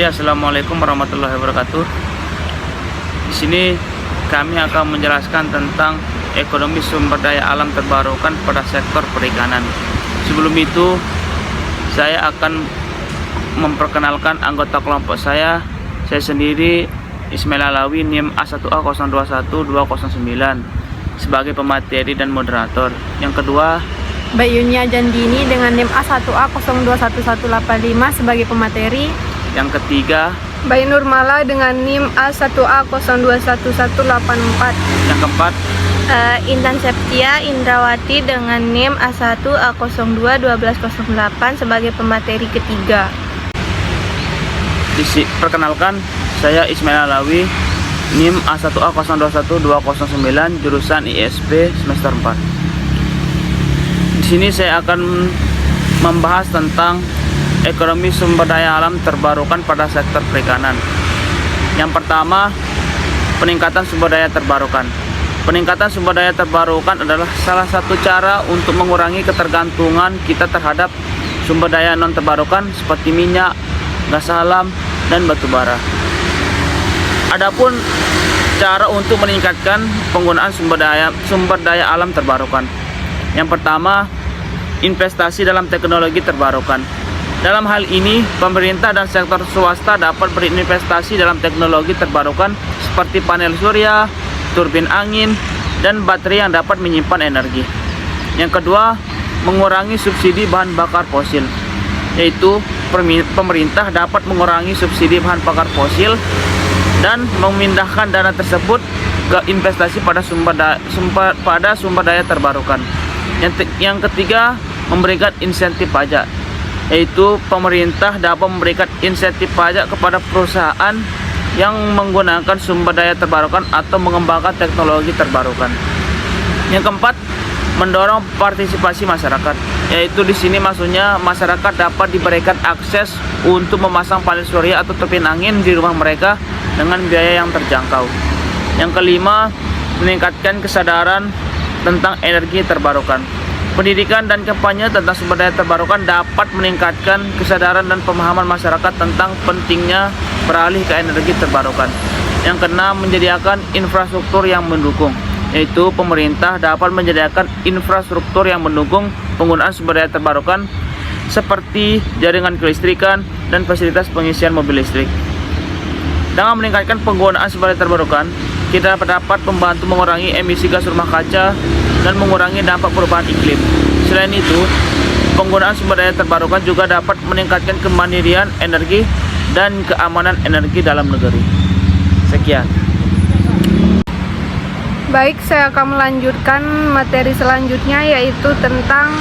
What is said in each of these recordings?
Assalamualaikum warahmatullahi wabarakatuh. Di sini kami akan menjelaskan tentang ekonomi sumber daya alam terbarukan pada sektor perikanan. Sebelum itu, saya akan memperkenalkan anggota kelompok saya sendiri Ismail Alawi, NIM A1A021209 sebagai pemateri dan moderator. Yang kedua, Bayunia Jandini dengan NIM A1A021185 sebagai pemateri. Yang ketiga, Bayi Nurmala dengan NIM A1A021184. yang keempat, Intan Septia Indrawati dengan NIM A1A021208 sebagai pemateri ketiga. Perkenalkan, saya Ismail Alawi, NIM A1A021209 jurusan ISP semester 4. Di sini saya akan membahas tentang ekonomi sumber daya alam terbarukan pada sektor perikanan. Yang pertama, peningkatan sumber daya terbarukan. Peningkatan sumber daya terbarukan adalah salah satu cara untuk mengurangi ketergantungan kita terhadap sumber daya non terbarukan seperti minyak, gas alam, dan batu bara. Adapun cara untuk meningkatkan penggunaan sumber daya alam terbarukan. Yang pertama, investasi dalam teknologi terbarukan. Dalam hal ini, pemerintah dan sektor swasta dapat berinvestasi dalam teknologi terbarukan seperti panel surya, turbin angin, dan baterai yang dapat menyimpan energi. Yang kedua, mengurangi subsidi bahan bakar fosil, yaitu pemerintah dapat mengurangi subsidi bahan bakar fosil dan memindahkan dana tersebut ke investasi pada sumber daya terbarukan. Yang ketiga, memberikan insentif pajak, yaitu pemerintah dapat memberikan insentif pajak kepada perusahaan yang menggunakan sumber daya terbarukan atau mengembangkan teknologi terbarukan. Yang keempat, mendorong partisipasi masyarakat, yaitu di sini maksudnya masyarakat dapat diberikan akses untuk memasang panel surya atau turbin angin di rumah mereka dengan biaya yang terjangkau. Yang kelima, meningkatkan kesadaran tentang energi terbarukan. Pendidikan dan kampanye tentang sumber daya terbarukan dapat meningkatkan kesadaran dan pemahaman masyarakat tentang pentingnya beralih ke energi terbarukan. Yang keenam, menyediakan infrastruktur yang mendukung, yaitu pemerintah dapat menyediakan infrastruktur yang mendukung penggunaan sumber daya terbarukan seperti jaringan kelistrikan dan fasilitas pengisian mobil listrik. Dengan meningkatkan penggunaan sumber daya terbarukan, kita dapat membantu mengurangi emisi gas rumah kaca dan mengurangi dampak perubahan iklim. Selain itu, penggunaan sumber daya terbarukan juga dapat meningkatkan kemandirian energi dan keamanan energi dalam negeri. Sekian. Baik, saya akan melanjutkan materi selanjutnya, yaitu tentang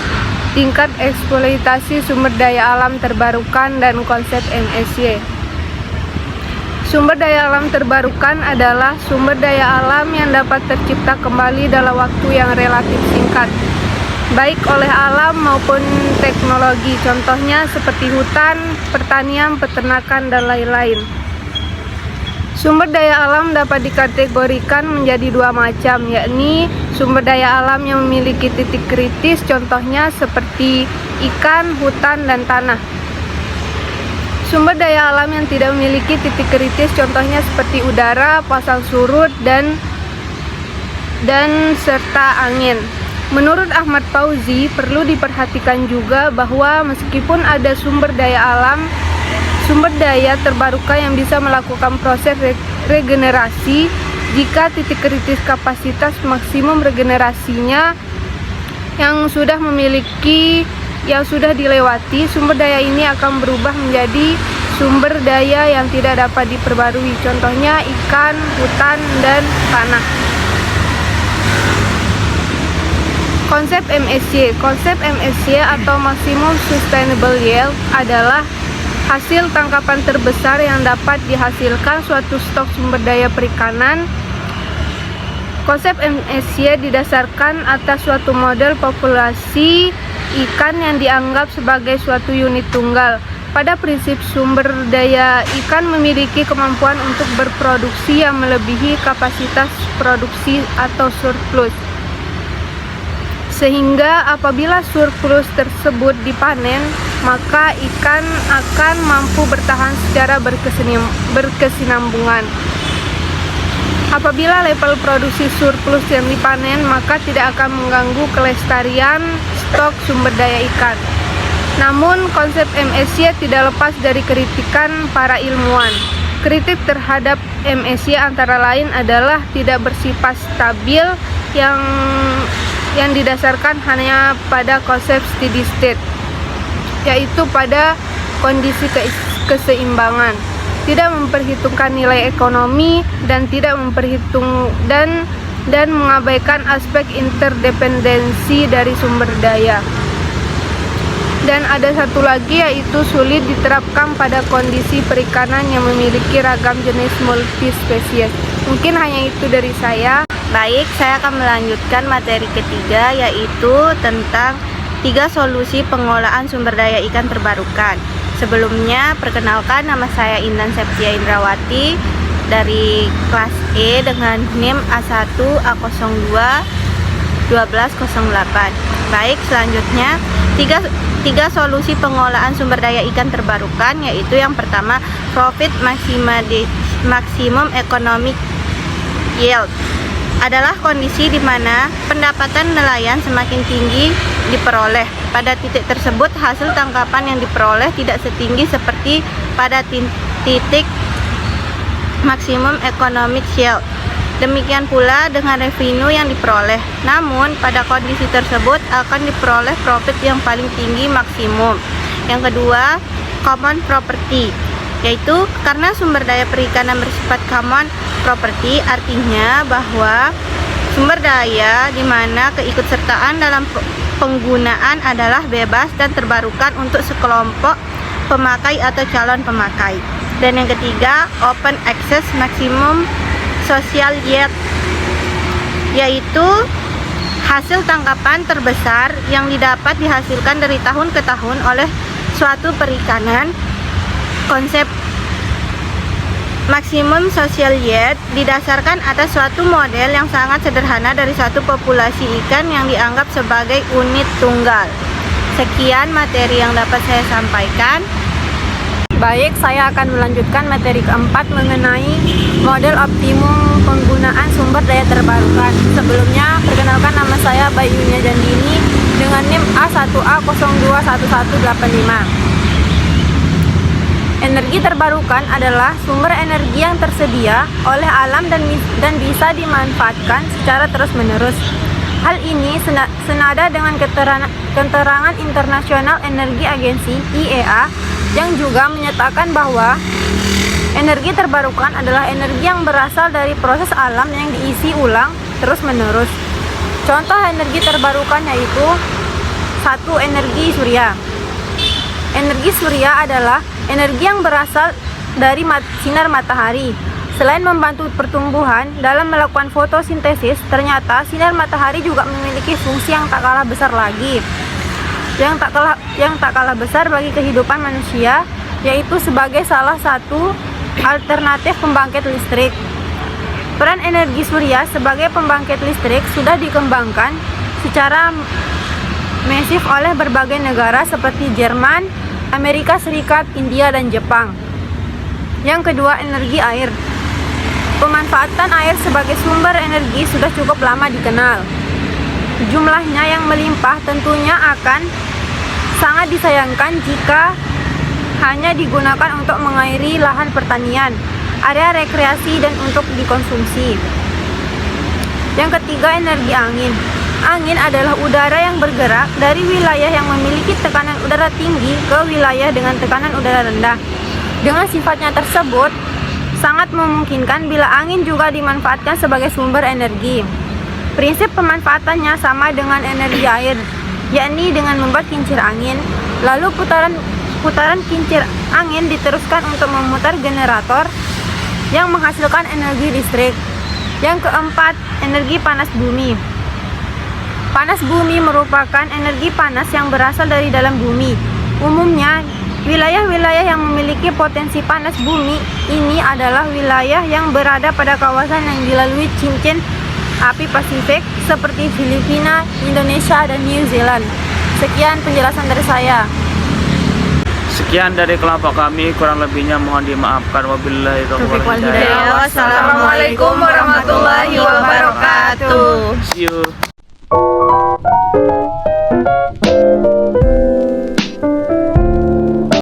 tingkat eksploitasi sumber daya alam terbarukan dan konsep MSY. Sumber daya alam terbarukan adalah sumber daya alam yang dapat tercipta kembali dalam waktu yang relatif singkat, baik oleh alam maupun teknologi, contohnya seperti hutan, pertanian, peternakan, dan lain-lain. Sumber daya alam dapat dikategorikan menjadi dua macam, yakni sumber daya alam yang memiliki titik kritis, contohnya seperti ikan, hutan, dan tanah. Sumber daya alam yang tidak memiliki titik kritis, contohnya seperti udara, pasang surut, dan serta angin. Menurut Ahmad Fauzi, perlu diperhatikan juga bahwa meskipun ada sumber daya terbarukan yang bisa melakukan proses regenerasi, jika titik kritis kapasitas maksimum regenerasinya yang sudah dilewati, sumber daya ini akan berubah menjadi sumber daya yang tidak dapat diperbarui, contohnya ikan, hutan, dan tanah. Konsep MSY. Konsep MSY atau Maximum Sustainable Yield adalah hasil tangkapan terbesar yang dapat dihasilkan suatu stok sumber daya perikanan. Konsep MSY didasarkan atas suatu model populasi ikan yang dianggap sebagai suatu unit tunggal. Pada prinsip, sumber daya ikan memiliki kemampuan untuk berproduksi yang melebihi kapasitas produksi atau surplus. Sehingga apabila surplus tersebut dipanen, maka ikan akan mampu bertahan secara berkesinambungan. Apabila level produksi surplus yang dipanen, maka tidak akan mengganggu kelestarian stok sumber daya ikan. Namun, konsep MSY tidak lepas dari kritikan para ilmuwan. Kritik terhadap MSY antara lain adalah tidak bersifat stabil yang didasarkan hanya pada konsep steady state, yaitu pada kondisi keseimbangan, tidak memperhitungkan nilai ekonomi dan tidak dan mengabaikan aspek interdependensi dari sumber daya. Dan ada satu lagi, yaitu sulit diterapkan pada kondisi perikanan yang memiliki ragam jenis multispesies. Mungkin hanya itu dari saya. Baik, saya akan melanjutkan materi ketiga, yaitu tentang 3 solusi pengolahan sumber daya ikan terbarukan. Sebelumnya, perkenalkan, nama saya Intan Septia Indrawati dari kelas E dengan NIM A1A02 1208. Baik, selanjutnya tiga solusi pengolahan sumber daya ikan terbarukan, yaitu yang pertama, profit maximum economic yield adalah kondisi di mana pendapatan nelayan semakin tinggi diperoleh. Pada titik tersebut, hasil tangkapan yang diperoleh tidak setinggi seperti pada titik maksimum economic yield. Demikian pula dengan revenue yang diperoleh. Namun, pada kondisi tersebut akan diperoleh profit yang paling tinggi maksimum. Yang kedua, common property, yaitu karena sumber daya perikanan bersifat common property, artinya bahwa sumber daya di mana keikutsertaan dalam penggunaan adalah bebas dan terbarukan untuk sekelompok pemakai atau calon pemakai. Dan yang ketiga, open access maximum social yield, yaitu hasil tangkapan terbesar yang didapat dihasilkan dari tahun ke tahun oleh suatu perikanan. Konsep maksimum social yield didasarkan atas suatu model yang sangat sederhana dari suatu populasi ikan yang dianggap sebagai unit tunggal. Sekian materi yang dapat saya sampaikan. Baik, saya akan melanjutkan materi keempat mengenai model optimum penggunaan sumber daya terbarukan. Sebelumnya, perkenalkan, nama saya Bayunya Jandini dengan NIM A1A021185. Energi terbarukan adalah sumber energi yang tersedia oleh alam dan bisa dimanfaatkan secara terus-menerus. Hal ini senada dengan keterangan Internasional Energi Agency (IEA) yang juga menyatakan bahwa energi terbarukan adalah energi yang berasal dari proses alam yang diisi ulang terus-menerus. Contoh energi terbarukan yaitu 1. Energi surya. Energi surya adalah energi yang berasal dari sinar matahari. Selain membantu pertumbuhan dalam melakukan fotosintesis, ternyata sinar matahari juga memiliki fungsi yang tak kalah besar lagi. Yang tak kalah besar bagi kehidupan manusia, yaitu sebagai salah satu alternatif pembangkit listrik. Peran energi surya sebagai pembangkit listrik sudah dikembangkan secara masif oleh berbagai negara seperti Jerman, Amerika Serikat, India, dan Jepang. Yang kedua, energi air. Pemanfaatan air sebagai sumber energi sudah cukup lama dikenal. Jumlahnya yang melimpah tentunya akan sangat disayangkan jika hanya digunakan untuk mengairi lahan pertanian, area rekreasi, dan untuk dikonsumsi. Yang ketiga, energi angin. Angin adalah udara yang bergerak dari wilayah yang memiliki tekanan udara tinggi ke wilayah dengan tekanan udara rendah. Dengan sifatnya tersebut, sangat memungkinkan bila angin juga dimanfaatkan sebagai sumber energi. Prinsip pemanfaatannya sama dengan energi air, yakni dengan membuat kincir angin, lalu putaran kincir angin diteruskan untuk memutar generator yang menghasilkan energi listrik. Yang keempat, energi panas bumi. Panas bumi merupakan energi panas yang berasal dari dalam bumi. Umumnya Wilayah-wilayah yang memiliki potensi panas bumi ini adalah wilayah yang berada pada kawasan yang dilalui cincin api Pasifik seperti Filipina, Indonesia, dan New Zealand. Sekian penjelasan dari saya. Sekian dari kelompok kami, kurang lebihnya mohon dimaafkan. Wabillahi taufiq wal hidayah. Wassalamualaikum warahmatullahi wabarakatuh. See you.